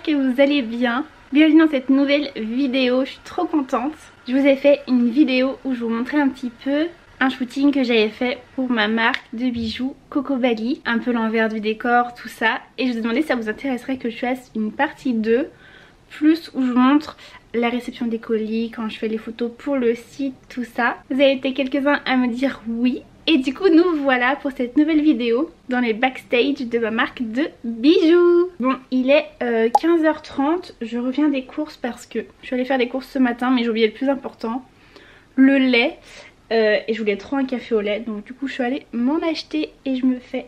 que vous allez bien. Bienvenue dans cette nouvelle vidéo, je suis trop contente. Je vous ai fait une vidéo où je vous montrais un petit peu un shooting que j'avais fait pour ma marque de bijoux Coco Bali. Un peu l'envers du décor, tout ça. Et je vous ai demandé si ça vous intéresserait que je fasse une partie 2, plus où je vous montre la réception des colis, quand je fais les photos pour le site, tout ça. Vous avez été quelques-uns à me dire oui. Et du coup nous voilà pour cette nouvelle vidéo dans les backstage de ma marque de bijoux. Bon, il est 15h30, je reviens des courses parce que je suis allée faire des courses ce matin mais j'ai oublié le plus important, le lait. Et je voulais trop un café au lait, donc du coup je suis allée m'en acheter et je me fais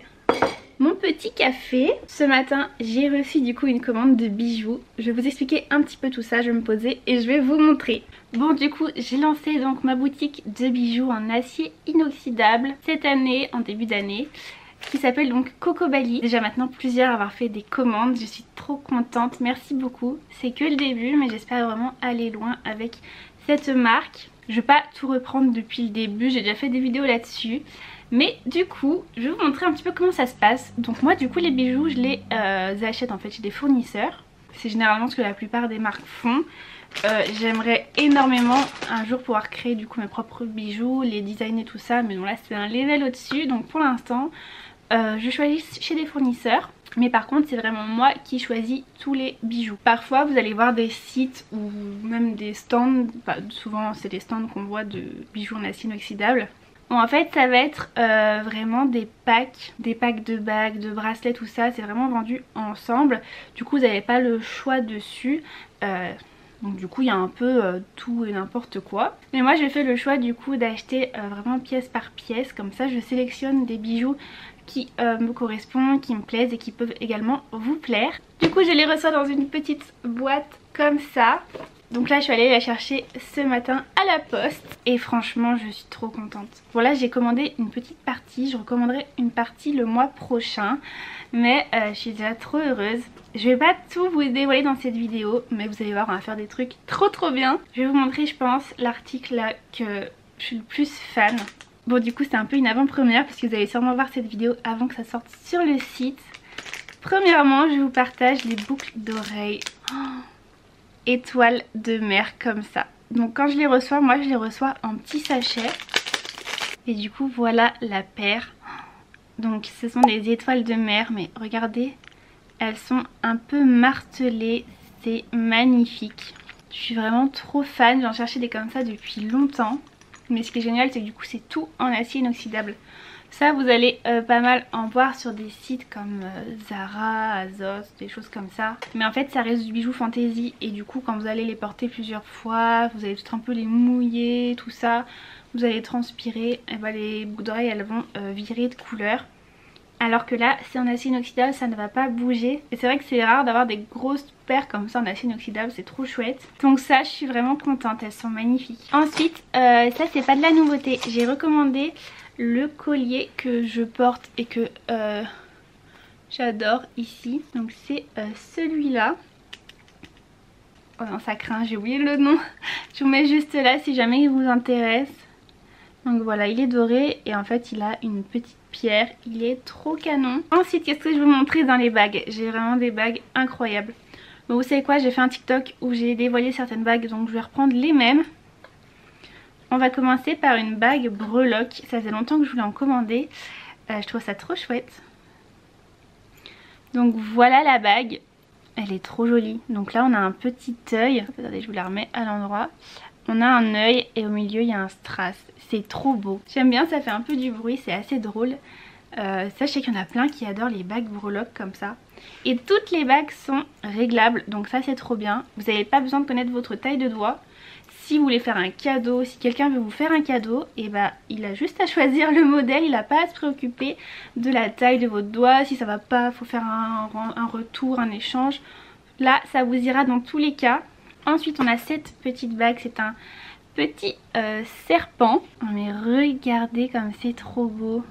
mon petit café. Ce matin j'ai reçu du coup une commande de bijoux. Je vais vous expliquer un petit peu tout ça, je vais me poser et je vais vous montrer. Bon, du coup j'ai lancé donc ma boutique de bijoux en acier inoxydable cette année, en début d'année, qui s'appelle donc Coco Bali. Déjà maintenant plusieurs avoir fait des commandes, je suis trop contente, merci beaucoup. C'est que le début mais j'espère vraiment aller loin avec cette marque. Je vais pas tout reprendre depuis le début, j'ai déjà fait des vidéos là-dessus. Mais du coup, je vais vous montrer un petit peu comment ça se passe. Donc moi du coup les bijoux je les achète en fait chez des fournisseurs. C'est généralement ce que la plupart des marques font. J'aimerais énormément un jour pouvoir créer du coup mes propres bijoux, les designer tout ça. Mais bon là c'est un level au-dessus. Donc pour l'instant je choisis chez des fournisseurs. Mais par contre c'est vraiment moi qui choisis tous les bijoux. Parfois vous allez voir des sites ou même des stands, souvent c'est des stands qu'on voit de bijoux en acier inoxydable. Bon en fait ça va être vraiment des packs de bagues, de bracelets, tout ça, c'est vraiment vendu ensemble. Du coup vous n'avez pas le choix dessus. Donc du coup il y a un peu tout et n'importe quoi. Mais moi j'ai fait le choix du coup d'acheter vraiment pièce par pièce. Comme ça je sélectionne des bijoux qui me correspondent, qui me plaisent et qui peuvent également vous plaire. Du coup je les reçois dans une petite boîte comme ça. Donc là je suis allée la chercher ce matin à la poste et franchement je suis trop contente. Bon là j'ai commandé une petite partie, je recommanderai une partie le mois prochain. Mais je suis déjà trop heureuse. Je vais pas tout vous dévoiler dans cette vidéo, mais vous allez voir on va faire des trucs trop bien. Je vais vous montrer je pense l'article là que je suis le plus fan. Bon du coup c'est un peu une avant-première parce que vous allez sûrement voir cette vidéo avant que ça sorte sur le site. Premièrement je vous partage les boucles d'oreilles. Étoiles de mer comme ça. Donc quand je les reçois, moi je les reçois en petits sachets. Et du coup voilà la paire. Donc ce sont des étoiles de mer, mais regardez, elles sont un peu martelées, c'est magnifique. Je suis vraiment trop fan, j'en cherchais des comme ça depuis longtemps. Mais ce qui est génial c'est que du coup c'est tout en acier inoxydable. Ça vous allez pas mal en voir sur des sites comme Zara, Azos, des choses comme ça. Mais en fait ça reste du bijou fantaisie et du coup quand vous allez les porter plusieurs fois, vous allez tout un peu les mouiller, tout ça. Vous allez transpirer, et ben les boucles d'oreilles elles vont virer de couleur. Alors que là c'est en acier inoxydable, ça ne va pas bouger. Et c'est vrai que c'est rare d'avoir des grosses paires comme ça en acier inoxydable, c'est trop chouette. Donc ça je suis vraiment contente, elles sont magnifiques. Ensuite ça c'est pas de la nouveauté, j'ai recommandé le collier que je porte et que j'adore ici. Donc c'est celui-là. Oh non ça craint, j'ai oublié le nom. Je vous mets juste là si jamais il vous intéresse. Donc voilà, il est doré et en fait il a une petite pierre, il est trop canon. Ensuite qu'est-ce que je vais vous montrer dans les bagues? J'ai vraiment des bagues incroyables. Bon vous savez quoi, j'ai fait un TikTok où j'ai dévoilé certaines bagues donc je vais reprendre les mêmes. On va commencer par une bague breloque, ça faisait longtemps que je voulais en commander, je trouve ça trop chouette. Donc voilà la bague, elle est trop jolie. Donc là on a un petit œil, attendez je vous la remets à l'endroit. On a un œil et au milieu il y a un strass, c'est trop beau. J'aime bien, ça fait un peu du bruit, c'est assez drôle. Ça je sais qu'il y en a plein qui adorent les bagues breloques comme ça. Et toutes les bagues sont réglables, donc ça c'est trop bien. Vous n'avez pas besoin de connaître votre taille de doigt. Si vous voulez faire un cadeau, si quelqu'un veut vous faire un cadeau, et bah il a juste à choisir le modèle, il n'a pas à se préoccuper de la taille de votre doigt. Si ça va pas, faut faire un retour, un échange. Là ça vous ira dans tous les cas. Ensuite on a cette petite bague, c'est un petit serpent. Oh, mais regardez comme c'est trop beau.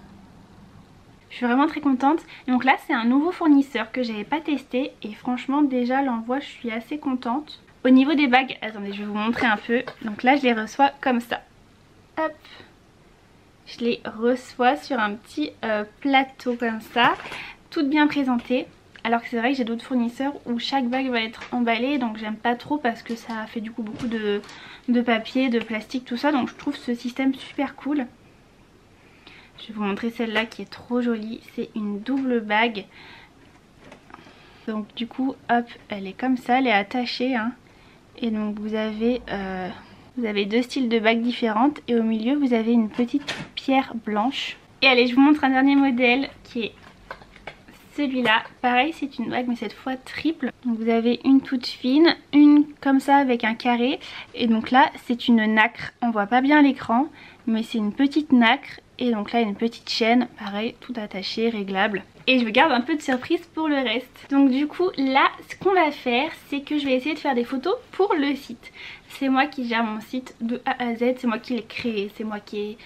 Je suis vraiment très contente. Et donc là c'est un nouveau fournisseur que j'avais pas testé et franchement déjà l'envoi je suis assez contente. Au niveau des bagues, attendez je vais vous montrer un peu. Donc là je les reçois comme ça. Hop. Je les reçois sur un petit plateau comme ça. Toutes bien présentées. Alors que c'est vrai que j'ai d'autres fournisseurs où chaque bague va être emballée, donc j'aime pas trop parce que ça fait du coup beaucoup de papier, de plastique, tout ça. Donc je trouve ce système super cool. Je vais vous montrer celle-là qui est trop jolie. C'est une double bague. Donc du coup, hop, elle est comme ça, elle est attachée. Hein. Et donc vous avez 2 styles de bagues différentes. Et au milieu, vous avez une petite pierre blanche. Et allez, je vous montre un dernier modèle qui est celui-là. Pareil, c'est une bague mais cette fois triple. Donc vous avez une toute fine, une comme ça avec un carré. Et donc là, c'est une nacre. On voit pas bien l'écran, mais c'est une petite nacre. Et donc là, une petite chaîne, pareil, tout attaché, réglable. Et je me garde un peu de surprise pour le reste. Donc du coup, là, ce qu'on va faire, c'est que je vais essayer de faire des photos pour le site. C'est moi qui gère mon site de A à Z, c'est moi qui l'ai créé, c'est moi qui ai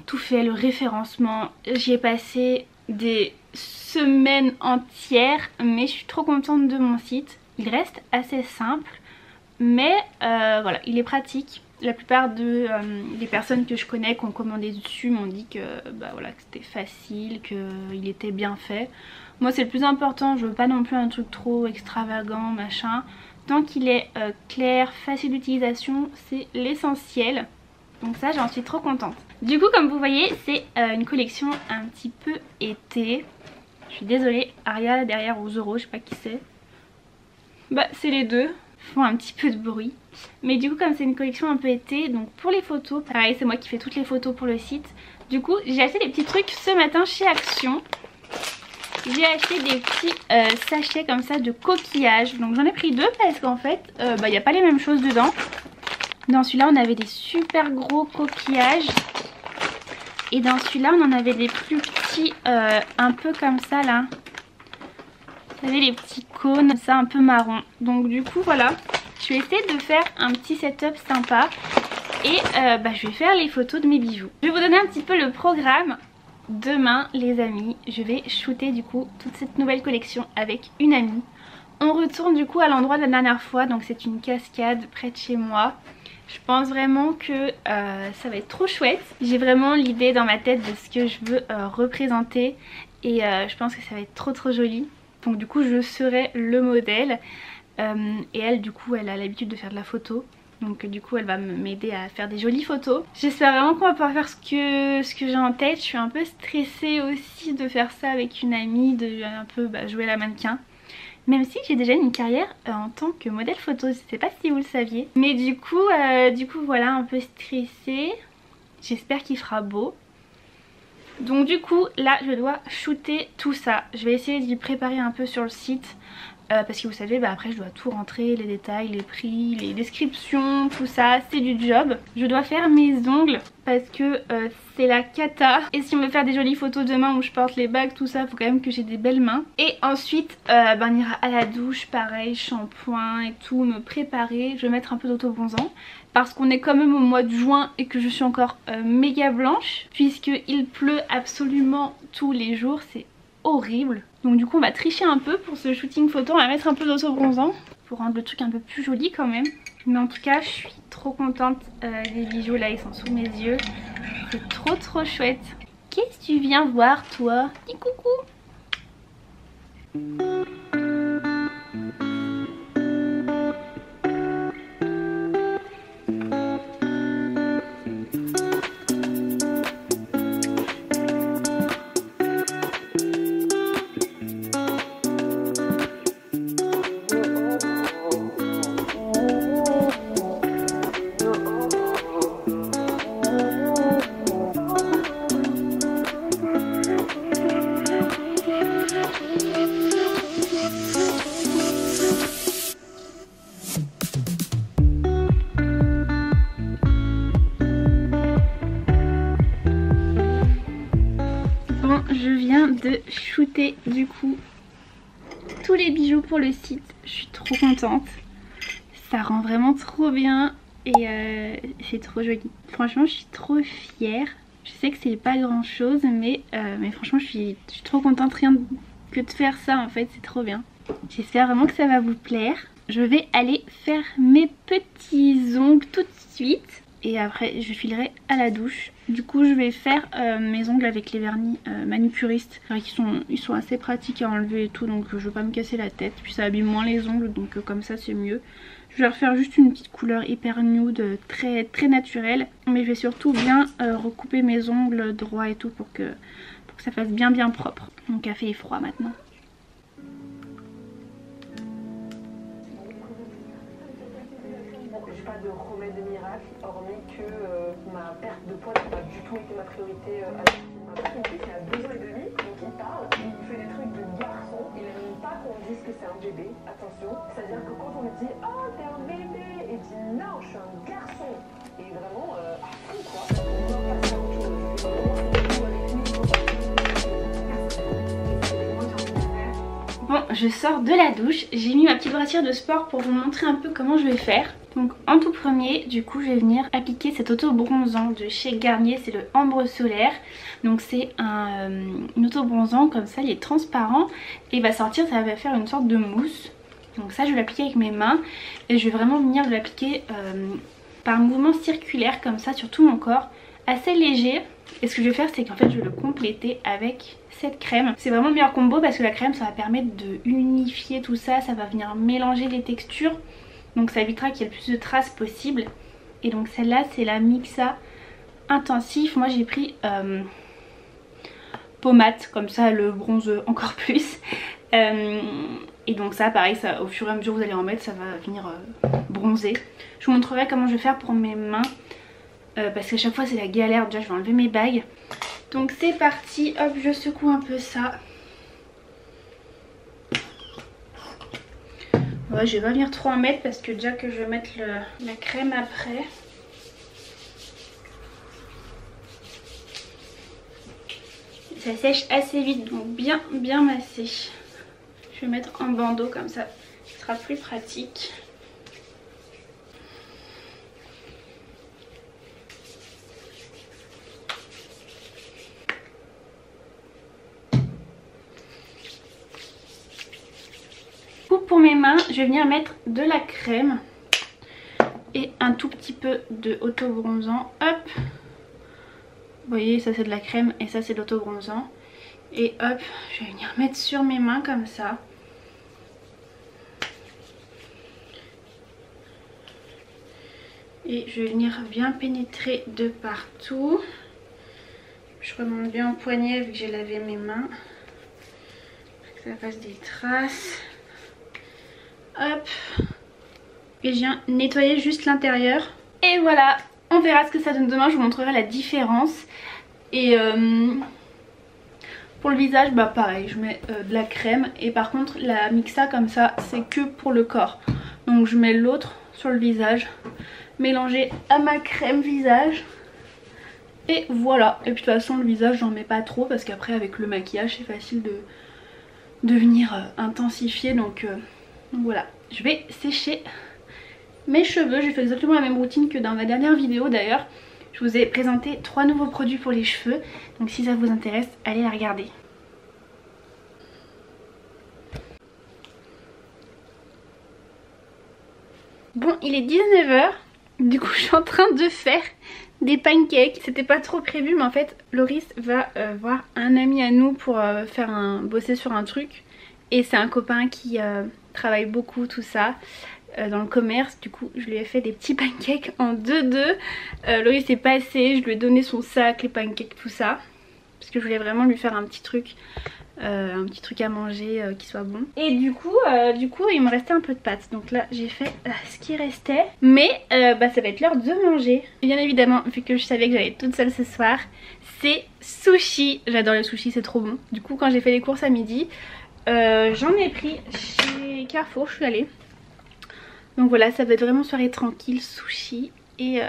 tout fait, le référencement. J'y ai passé des semaines entières, mais je suis trop contente de mon site. Il reste assez simple, mais voilà, il est pratique. La plupart des personnes que je connais qui ont commandé dessus m'ont dit que, voilà, que c'était facile, qu'il était bien fait. Moi c'est le plus important, je veux pas non plus un truc trop extravagant, machin. Tant qu'il est clair, facile d'utilisation, c'est l'essentiel. Donc ça, j'en suis trop contente. Du coup, comme vous voyez, c'est une collection un petit peu été. Je suis désolée, Aria derrière aux euros, je sais pas qui c'est. Bah c'est les deux. Font un petit peu de bruit, mais du coup comme c'est une collection un peu été, donc pour les photos pareil, c'est moi qui fais toutes les photos pour le site. Du coup j'ai acheté des petits trucs ce matin chez Action. J'ai acheté des petits sachets comme ça de coquillages, donc j'en ai pris 2 parce qu'en fait il n'y a pas les mêmes choses dedans. Dans celui-là on avait des super gros coquillages et dans celui-là on en avait des plus petits un peu comme ça là. Vous savez, les petits cônes, ça un peu marron. Donc du coup voilà, je vais essayer de faire un petit setup sympa. Et je vais faire les photos de mes bijoux. Je vais vous donner un petit peu le programme. Demain les amis, je vais shooter du coup toute cette nouvelle collection avec une amie. On retourne du coup à l'endroit de la dernière fois. Donc c'est une cascade près de chez moi. Je pense vraiment que ça va être trop chouette. J'ai vraiment l'idée dans ma tête de ce que je veux représenter. Et je pense que ça va être trop joli. Donc du coup je serai le modèle et elle du coup elle a l'habitude de faire de la photo. Donc du coup elle va m'aider à faire des jolies photos. J'espère vraiment qu'on va pouvoir faire ce que j'ai en tête. Je suis un peu stressée aussi de faire ça avec une amie, de un peu jouer la mannequin. Même si j'ai déjà une carrière en tant que modèle photo, je sais pas si vous le saviez. Mais du coup voilà, un peu stressée. J'espère qu'il fera beau. Donc du coup là je dois shooter tout ça. Je vais essayer d'y préparer un peu sur le site parce que vous savez après je dois tout rentrer, les détails, les prix, les descriptions, tout ça, c'est du job. Je dois faire mes ongles parce que c'est la cata. Et si on veut faire des jolies photos demain où je porte les bagues, tout ça, faut quand même que j'ai des belles mains. Et ensuite on ira à la douche, pareil, shampoing et tout, me préparer. Je vais mettre un peu d'autobronzant parce qu'on est quand même au mois de juin et que je suis encore méga blanche puisqu'il pleut absolument tous les jours, c'est horrible. Donc du coup on va tricher un peu pour ce shooting photo, on va mettre un peu d'autobronzant pour rendre le truc un peu plus joli quand même. Mais en tout cas je suis trop contente des bijoux là, ils sont sous mes yeux, c'est trop chouette. Qu'est-ce que tu viens voir toi? Dis coucou. Je viens de shooter du coup tous les bijoux pour le site. Je suis trop contente. Ça rend vraiment trop bien et c'est trop joli. Franchement je suis trop fière. Je sais que c'est pas grand chose mais franchement je suis trop contente rien que de faire ça en fait, c'est trop bien. J'espère vraiment que ça va vous plaire. Je vais aller faire mes petits ongles tout de suite. Et après je filerai à la douche. Du coup je vais faire mes ongles avec les vernis manucuristes. Ils sont assez pratiques à enlever et tout, donc je veux pas me casser la tête. Puis ça abîme moins les ongles, donc comme ça c'est mieux. Je vais refaire juste une petite couleur hyper nude, très naturelle. Mais je vais surtout bien recouper mes ongles droits et tout pour que ça fasse bien propre. Mon café est froid maintenant. J'ai pas de remède miracle, hormis que ma perte de poids n'a pas du tout été ma priorité à la fin. Ma petit fils il a 2 ans et demi, donc il parle, il fait des trucs de garçon, il n'aime pas qu'on dise que c'est un bébé, attention. C'est-à-dire que quand on lui dit « Oh t'es un bébé !» il dit « Non, je suis un garçon !» Et vraiment, à fond quoi. On doit passer à autre chose. Je vais vraiment jouer avec lui, Bon, je sors de la douche, j'ai mis ma petite brassière de sport pour vous montrer un peu comment je vais faire. Donc en tout premier, du coup je vais venir appliquer cet auto-bronzant de chez Garnier, c'est le Ambre Solaire. Donc c'est un auto-bronzant comme ça, il est transparent et il va sortir, ça va faire une sorte de mousse. Donc ça je vais l'appliquer avec mes mains et je vais vraiment venir l'appliquer par mouvement circulaire comme ça sur tout mon corps, assez léger. Et ce que je vais faire c'est qu'en fait je vais le compléter avec cette crème. C'est vraiment le meilleur combo parce que la crème ça va permettre de unifier tout ça, ça va venir mélanger les textures. Donc ça évitera qu'il y ait le plus de traces possible. Et donc celle-là c'est la Mixa Intensif. Moi j'ai pris pommade, comme ça le bronze encore plus. Et donc ça pareil, ça, au fur et à mesure que vous allez en mettre ça va venir bronzer. Je vous montrerai comment je vais faire pour mes mains. Parce qu'à chaque fois c'est la galère. Déjà je vais enlever mes bagues. Donc c'est parti, hop je secoue un peu ça. Ouais, je vais pas venir trop en mettre parce que déjà que je vais mettre la crème après. Ça sèche assez vite donc bien massé. Je vais mettre en bandeau comme ça, ce sera plus pratique. Pour mes mains, je vais venir mettre de la crème et un tout petit peu de auto-bronzant. Hop, vous voyez, ça c'est de la crème et ça c'est de l'auto-bronzant. Et hop, je vais venir mettre sur mes mains comme ça. Et je vais venir bien pénétrer de partout. Je remonte bien au poignet vu que j'ai lavé mes mains. Pour que ça fasse des traces. Hop. Et je viens nettoyer juste l'intérieur. Et voilà, on verra ce que ça donne demain. Je vous montrerai la différence. Et pour le visage, bah pareil, je mets de la crème. Et par contre, la Mixa comme ça, c'est que pour le corps. Donc je mets l'autre sur le visage, mélangé à ma crème visage. Et voilà. Et puis de toute façon, le visage, j'en mets pas trop parce qu'après, avec le maquillage, c'est facile de venir intensifier. Donc voilà, je vais sécher mes cheveux. J'ai fait exactement la même routine que dans ma dernière vidéo d'ailleurs. Je vous ai présenté 3 nouveaux produits pour les cheveux. Donc si ça vous intéresse, allez la regarder. Bon, il est 19 h. Du coup, je suis en train de faire des pancakes. C'était pas trop prévu, mais en fait, Loris va voir un ami à nous pour bosser sur un truc. Et c'est un copain qui travaille beaucoup tout ça dans le commerce. Du coup je lui ai fait des petits pancakes en 2-2. Loris est passé, je lui ai donné son sac, les pancakes, tout ça. Parce que je voulais vraiment lui faire un petit truc à manger qui soit bon. Et du coup il me restait un peu de pâtes. Donc là j'ai fait ce qui restait. Mais ça va être l'heure de manger. Bien évidemment, vu que je savais que j'allais être toute seule ce soir, c'est sushi. J'adore les sushis, c'est trop bon. Du coup quand j'ai fait les courses à midi, j'en ai pris chez Carrefour, je suis allée. Donc voilà, ça va être vraiment soirée tranquille, sushi et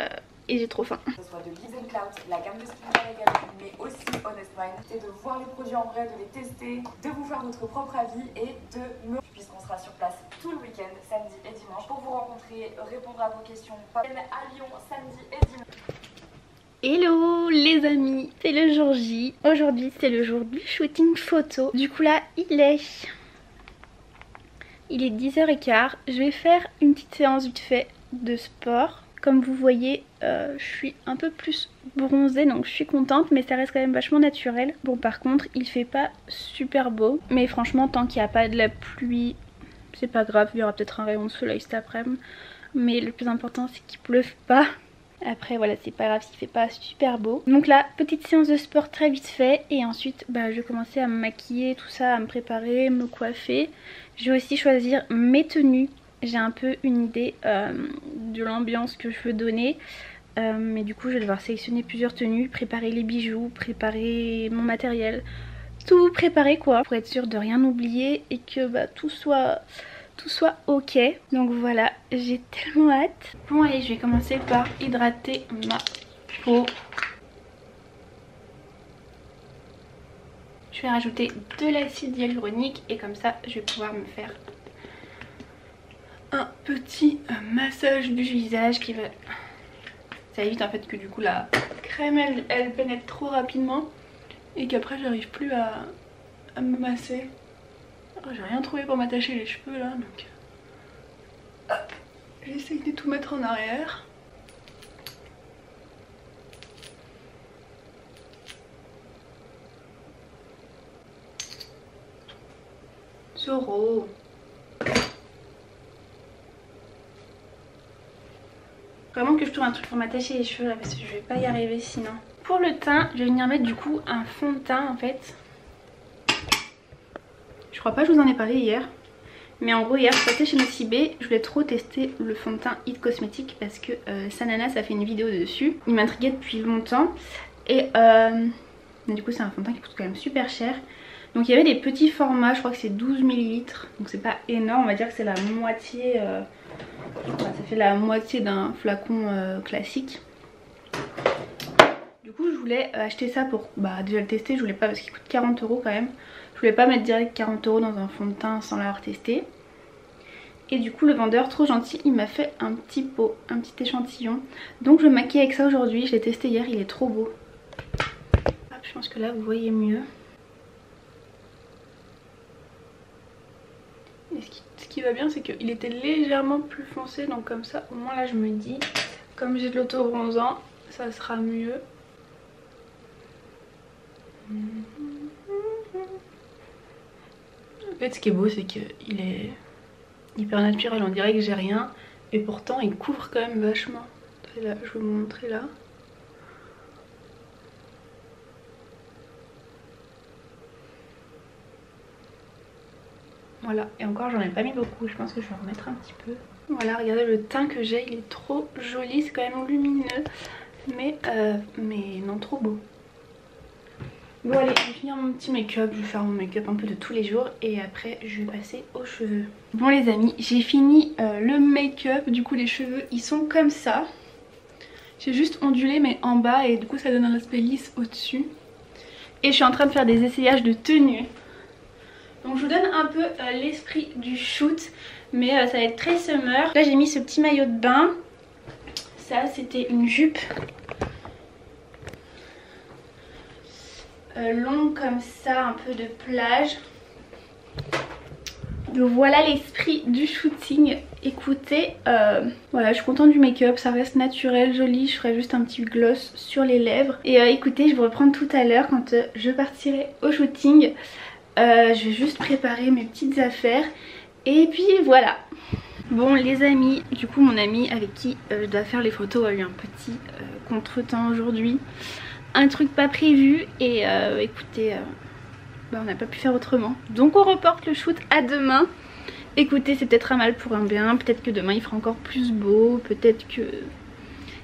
j'ai trop faim. Que ce soit de Giz & Cloud, la gamme de skincare également, mais aussi Honest Wine. C'est de voir les produits en vrai, de les tester, de vous faire votre propre avis et de me... Puisqu'on sera sur place tout le week-end, samedi et dimanche, pour vous rencontrer, répondre à vos questions. À Lyon, samedi et dimanche. Hello les amis, c'est le jour J. Aujourd'hui c'est le jour du shooting photo. Du coup là il est 10h15. Je vais faire une petite séance vite fait de sport Comme vous voyez, je suis un peu plus bronzée, donc je suis contente, mais ça reste quand même vachement naturel. Bon, par contre, il fait pas super beau, mais franchement, tant qu'il n'y a pas de la pluie, c'est pas grave. Il y aura peut-être un rayon de soleil cet après-midi, mais le plus important, c'est qu'il pleuve pas. Après voilà, c'est pas grave s'il fait pas super beau. Donc là, petite séance de sport très vite fait. Et ensuite je vais commencer à me maquiller, tout ça, à me préparer, me coiffer. Je vais aussi choisir mes tenues. J'ai un peu une idée de l'ambiance que je veux donner. Mais du coup je vais devoir sélectionner plusieurs tenues, préparer les bijoux, préparer mon matériel. Tout préparer quoi, pour être sûre de rien oublier et que tout soit ok. Donc voilà, j'ai tellement hâte. Bon allez, je vais commencer par hydrater ma peau. Je vais rajouter de l'acide hyaluronique et comme ça je vais pouvoir me faire un petit massage du visage qui va... Ça évite en fait que du coup la crème elle pénètre trop rapidement et qu'après j'arrive plus à me masser. J'ai rien trouvé pour m'attacher les cheveux là, donc hop, j'essaye de tout mettre en arrière. Zoro. Vraiment que je trouve un truc pour m'attacher les cheveux là parce que je vais pas y arriver sinon. Pour le teint, je vais venir mettre du coup un fond de teint en fait. Je crois pas que je vous en ai parlé hier. Mais en gros hier je passais chez Nocibé, je voulais trop tester le fond de teint It Cosmetics parce que Sananas a fait une vidéo dessus. Il m'intriguait depuis longtemps et du coup c'est un fond de teint qui coûte quand même super cher. Donc il y avait des petits formats, je crois que c'est 12 ml, donc c'est pas énorme, on va dire que c'est la moitié, ça fait la moitié d'un flacon classique. Du coup je voulais acheter ça pour déjà le tester, je voulais pas parce qu'il coûte 40 € quand même. Je voulais pas mettre direct 40 € dans un fond de teint sans l'avoir testé. Et du coup le vendeur trop gentil il m'a fait un petit pot, un petit échantillon. Donc je me maquille avec ça aujourd'hui, je l'ai testé hier, il est trop beau. Hop, je pense que là vous voyez mieux. Et ce qui va bien c'est qu'il était légèrement plus foncé, donc comme ça au moins là je me dis, comme j'ai de l'auto-bronzant, ça sera mieux. En fait ce qui est beau c'est qu'il est hyper naturel, on dirait que j'ai rien et pourtant il couvre quand même vachement. Là, je vais vous montrer là. Voilà, et encore j'en ai pas mis beaucoup, je pense que je vais en remettre un petit peu. Voilà, regardez le teint que j'ai, il est trop joli, c'est quand même lumineux, mais non trop beau. Bon allez, je vais finir mon petit make-up, je vais faire mon make-up un peu de tous les jours et après je vais passer aux cheveux. Bon les amis, j'ai fini le make-up, du coup les cheveux ils sont comme ça. J'ai juste ondulé mais en bas et du coup ça donne un aspect lisse au-dessus. Et je suis en train de faire des essayages de tenue. Donc je vous donne un peu l'esprit du shoot, mais ça va être très summer. Là j'ai mis ce petit maillot de bain. Ça c'était une jupe longue comme ça, un peu de plage. Donc voilà l'esprit du shooting. Écoutez, voilà je suis contente du make-up, ça reste naturel, joli. Je ferai juste un petit gloss sur les lèvres. Et écoutez, je vous reprends tout à l'heure quand je partirai au shooting. Je vais juste préparer mes petites affaires et puis voilà. Bon les amis, du coup mon ami avec qui je dois faire les photos a eu un petit contretemps aujourd'hui. Un truc pas prévu et écoutez, on n'a pas pu faire autrement. Donc on reporte le shoot à demain. Écoutez, c'est peut-être un mal pour un bien, peut-être que demain il fera encore plus beau, peut-être que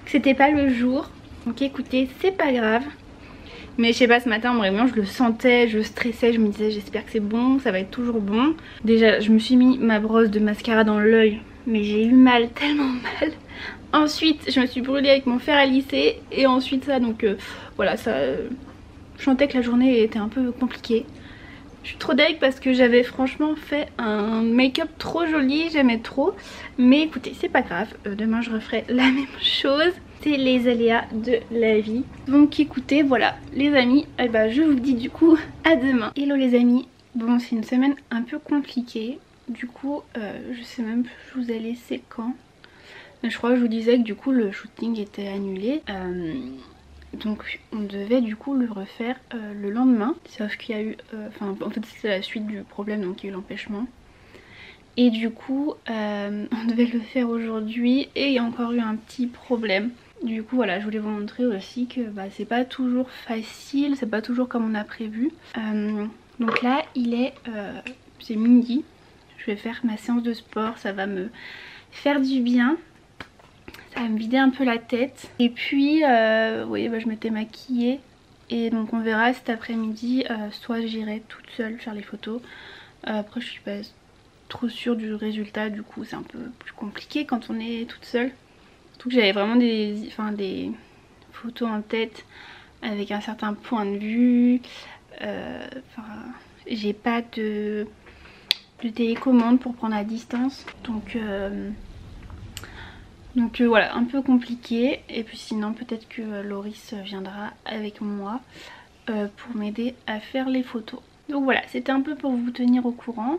c'était pas le jour. Donc écoutez, c'est pas grave. Mais je sais pas, ce matin vraiment je le sentais, je stressais, je me disais j'espère que c'est bon, ça va être toujours bon. Déjà je me suis mis ma brosse de mascara dans l'œil, mais j'ai eu mal, tellement mal. Ensuite je me suis brûlée avec mon fer à lisser et ensuite ça, donc voilà, ça... je sentais que la journée était un peu compliquée. Je suis trop deg parce que j'avais franchement fait un make-up trop joli, j'aimais trop. Mais écoutez, c'est pas grave, demain je referai la même chose. C'est les aléas de la vie. Donc écoutez, voilà les amis, je vous dis du coup à demain. Hello les amis, bon c'est une semaine un peu compliquée. Du coup je sais même plus je vous ai laissé quand. Je crois que je vous disais que du coup le shooting était annulé. Donc on devait du coup le refaire le lendemain. Sauf qu'il y a eu... en fait c'est la suite du problème, donc il y a eu l'empêchement. Et du coup on devait le faire aujourd'hui et il y a encore eu un petit problème. Du coup voilà, je voulais vous montrer aussi que c'est pas toujours facile, c'est pas toujours comme on a prévu. Donc là il est... c'est midi. Je vais faire ma séance de sport, ça va me faire du bien. Ça va me vider un peu la tête. Et puis oui, je m'étais maquillée. Et donc on verra cet après-midi, soit j'irai toute seule faire les photos. Après je suis pas trop sûre du résultat, du coup c'est un peu plus compliqué quand on est toute seule. Surtout que j'avais vraiment des photos en tête avec un certain point de vue. J'ai pas de télécommande pour prendre à distance. Donc voilà, un peu compliqué. Et puis sinon peut-être que Loris viendra avec moi pour m'aider à faire les photos. Donc voilà, c'était un peu pour vous tenir au courant.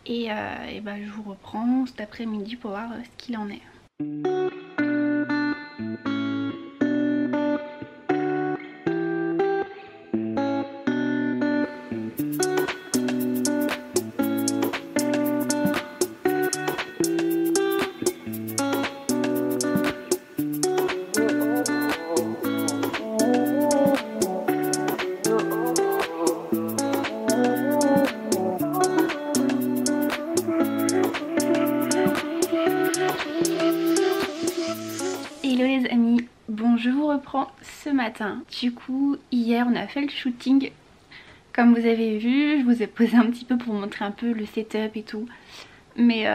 Et je vous reprends cet après-midi pour voir ce qu'il en est. Hello les amis, bon je vous reprends ce matin. Du coup hier on a fait le shooting. Comme vous avez vu, je vous ai posé un petit peu pour vous montrer un peu le setup et tout. Mais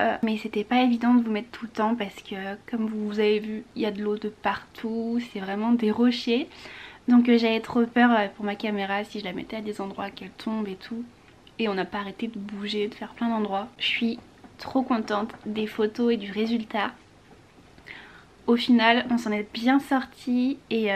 c'était pas évident de vous mettre tout le temps parce que comme vous avez vu, il y a de l'eau de partout, c'est vraiment des rochers. Donc j'avais trop peur pour ma caméra si je la mettais à des endroits qu'elle tombe et tout. Et on n'a pas arrêté de bouger, de faire plein d'endroits. Je suis trop contente des photos et du résultat. Au final on s'en est bien sorti et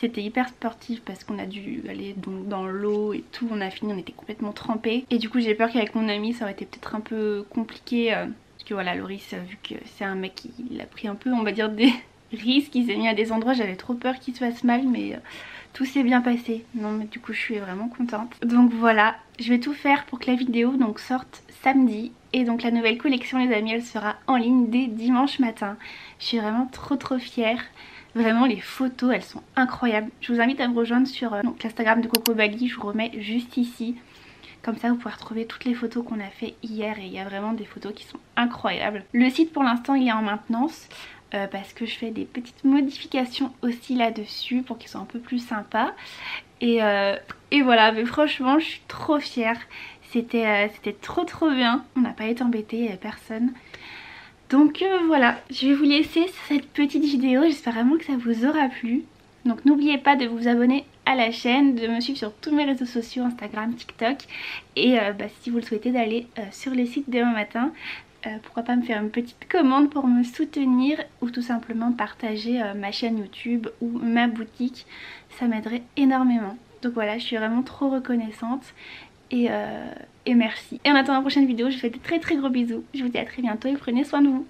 c'était hyper sportif parce qu'on a dû aller dans l'eau et tout, on a fini, on était complètement trempés. Et du coup j'ai peur qu'avec mon ami ça aurait été peut-être un peu compliqué parce que voilà, Loris vu que c'est un mec, il a pris un peu on va dire des risques, il s'est mis à des endroits, j'avais trop peur qu'il se fasse mal mais tout s'est bien passé. Non mais du coup je suis vraiment contente. Donc voilà, je vais tout faire pour que la vidéo donc sorte samedi. Et donc la nouvelle collection les amis, elle sera en ligne dès dimanche matin. Je suis vraiment trop fière. Vraiment les photos elles sont incroyables. Je vous invite à me rejoindre sur l'Instagram de Coco Bali, je vous remets juste ici. Comme ça vous pouvez retrouver toutes les photos qu'on a fait hier et il y a vraiment des photos qui sont incroyables. Le site pour l'instant il est en maintenance. Parce que je fais des petites modifications aussi là-dessus pour qu'il soit un peu plus sympa. Et voilà, mais franchement je suis trop fière. C'était trop bien, on n'a pas été embêtés, personne. Donc voilà, je vais vous laisser cette petite vidéo, j'espère vraiment que ça vous aura plu. Donc n'oubliez pas de vous abonner à la chaîne, de me suivre sur tous mes réseaux sociaux, Instagram, TikTok. Et si vous le souhaitez d'aller sur le site demain matin. Pourquoi pas me faire une petite commande pour me soutenir ou tout simplement partager ma chaîne YouTube ou ma boutique, ça m'aiderait énormément. Donc voilà, je suis vraiment trop reconnaissante et merci. Et en attendant la prochaine vidéo, je vous fais de très gros bisous. Je vous dis à très bientôt et prenez soin de vous.